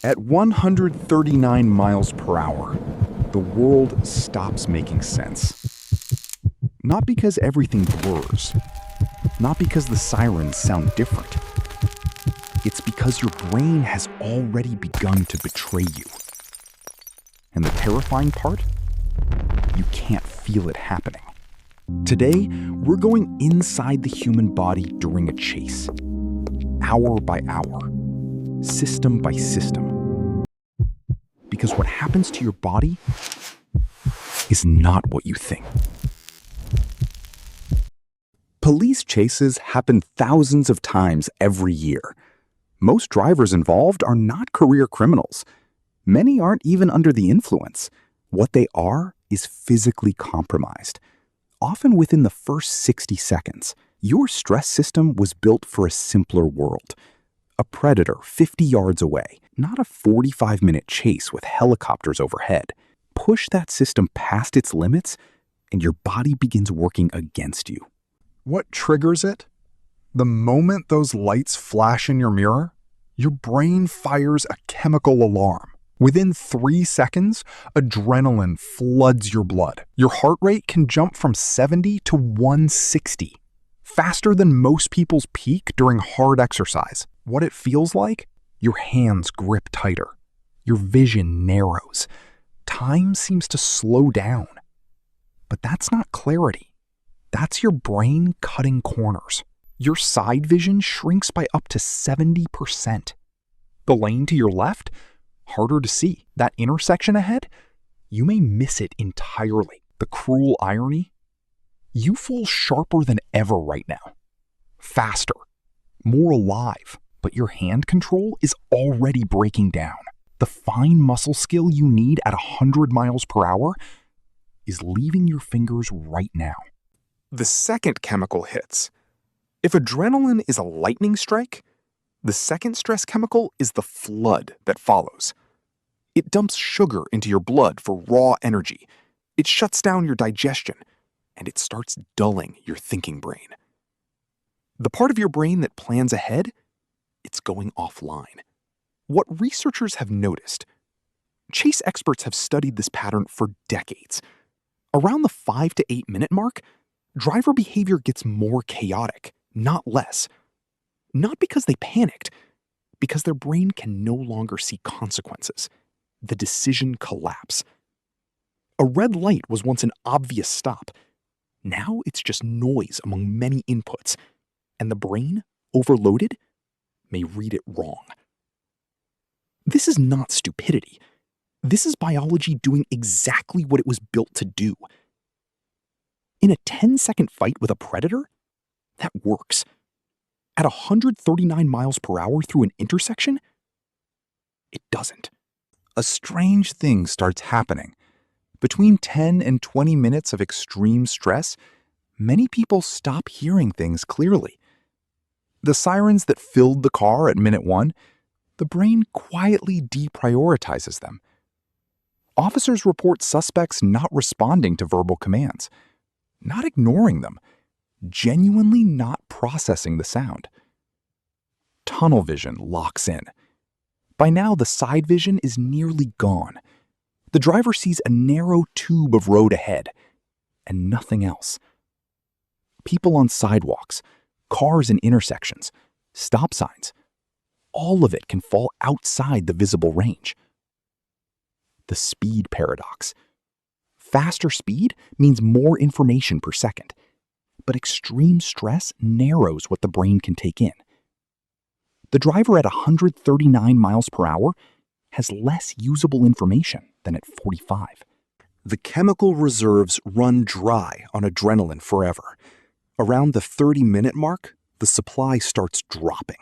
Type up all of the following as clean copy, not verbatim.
At 139 miles per hour, the world stops making sense. Not because everything blurs, not because the sirens sound different. It's because your brain has already begun to betray you. And the terrifying part? You can't feel it happening. Today, we're going inside the human body during a chase. Hour by hour, system by system. Because what happens to your body is not what you think. Police chases happen thousands of times every year. Most drivers involved are not career criminals. Many aren't even under the influence. What they are is physically compromised. Often within the first 60 seconds, your stress system was built for a simpler world. A predator 50 yards away, not a 45-minute chase with helicopters overhead. Push that system past its limits, and your body begins working against you. What triggers it? The moment those lights flash in your mirror, your brain fires a chemical alarm. Within 3 seconds, adrenaline floods your blood. Your heart rate can jump from 70 to 160, faster than most people's peak during hard exercise. What it feels like? Your hands grip tighter. Your vision narrows. Time seems to slow down. But that's not clarity. That's your brain cutting corners. Your side vision shrinks by up to 70%. The lane to your left? Harder to see. That intersection ahead? You may miss it entirely. The cruel irony? You feel sharper than ever right now. Faster. More alive. But your hand control is already breaking down. The fine muscle skill you need at 100 miles per hour is leaving your fingers right now. The second chemical hits. If adrenaline is a lightning strike, the second stress chemical is the flood that follows. It dumps sugar into your blood for raw energy. It shuts down your digestion, and it starts dulling your thinking brain. The part of your brain that plans ahead, it's going offline. What researchers have noticed, chase experts have studied this pattern for decades. Around the 5 to 8 minute mark, driver behavior gets more chaotic, not less. Not because they panicked, because their brain can no longer see consequences. The decision collapse. A red light was once an obvious stop. Now it's just noise among many inputs, and the brain, overloaded, may read it wrong. This is not stupidity. This is biology doing exactly what it was built to do. In a 10-second fight with a predator, that works. At 139 miles per hour through an intersection, it doesn't. A strange thing starts happening. Between 10 and 20 minutes of extreme stress, many people stop hearing things clearly. The sirens that filled the car at minute 1, the brain quietly deprioritizes them. Officers report suspects not responding to verbal commands, not ignoring them, genuinely not processing the sound. Tunnel vision locks in. By now, the side vision is nearly gone. The driver sees a narrow tube of road ahead, and nothing else. People on sidewalks, cars in intersections, stop signs, all of it can fall outside the visible range. The speed paradox. Faster speed means more information per second, but extreme stress narrows what the brain can take in. The driver at 139 miles per hour has less usable information than at 45. The chemical reserves run dry on adrenaline forever. Around the 30-minute mark, the supply starts dropping.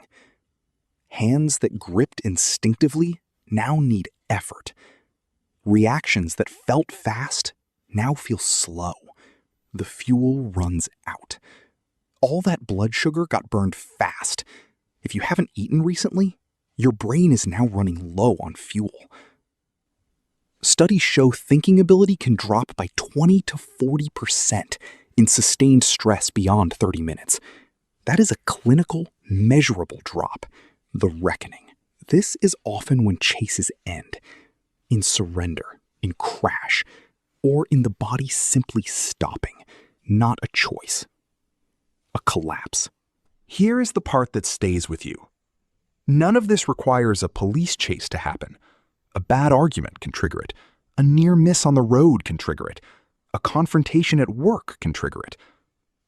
Hands that gripped instinctively now need effort. Reactions that felt fast now feel slow. The fuel runs out. All that blood sugar got burned fast. If you haven't eaten recently, your brain is now running low on fuel. Studies show thinking ability can drop by 20 to 40% in sustained stress beyond 30 minutes. That is a clinical, measurable drop. The reckoning. This is often when chases end, in surrender, in crash, or in the body simply stopping, not a choice. A collapse. Here is the part that stays with you. None of this requires a police chase to happen. A bad argument can trigger it. A near miss on the road can trigger it. A confrontation at work can trigger it.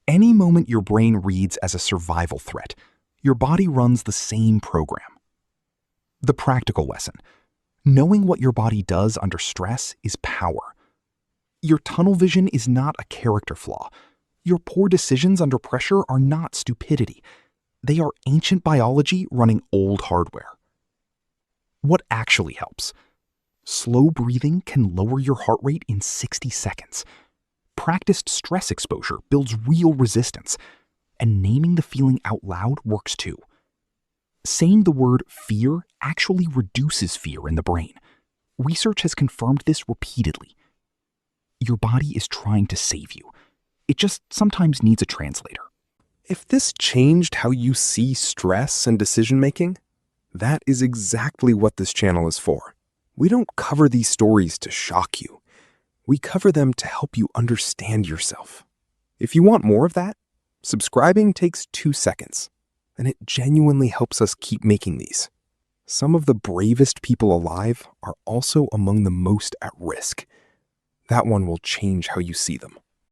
Any moment your brain reads as a survival threat, your body runs the same program. The practical lesson. Knowing what your body does under stress is power. Your tunnel vision is not a character flaw. Your poor decisions under pressure are not stupidity. They are ancient biology running old hardware. What actually helps? Slow breathing can lower your heart rate in 60 seconds. Practiced stress exposure builds real resistance. And naming the feeling out loud works too. Saying the word fear actually reduces fear in the brain. Research has confirmed this repeatedly. Your body is trying to save you. It just sometimes needs a translator. If this changed how you see stress and decision-making, that is exactly what this channel is for. We don't cover these stories to shock you. We cover them to help you understand yourself. If you want more of that, subscribing takes 2 seconds, and it genuinely helps us keep making these. Some of the bravest people alive are also among the most at risk. That one will change how you see them.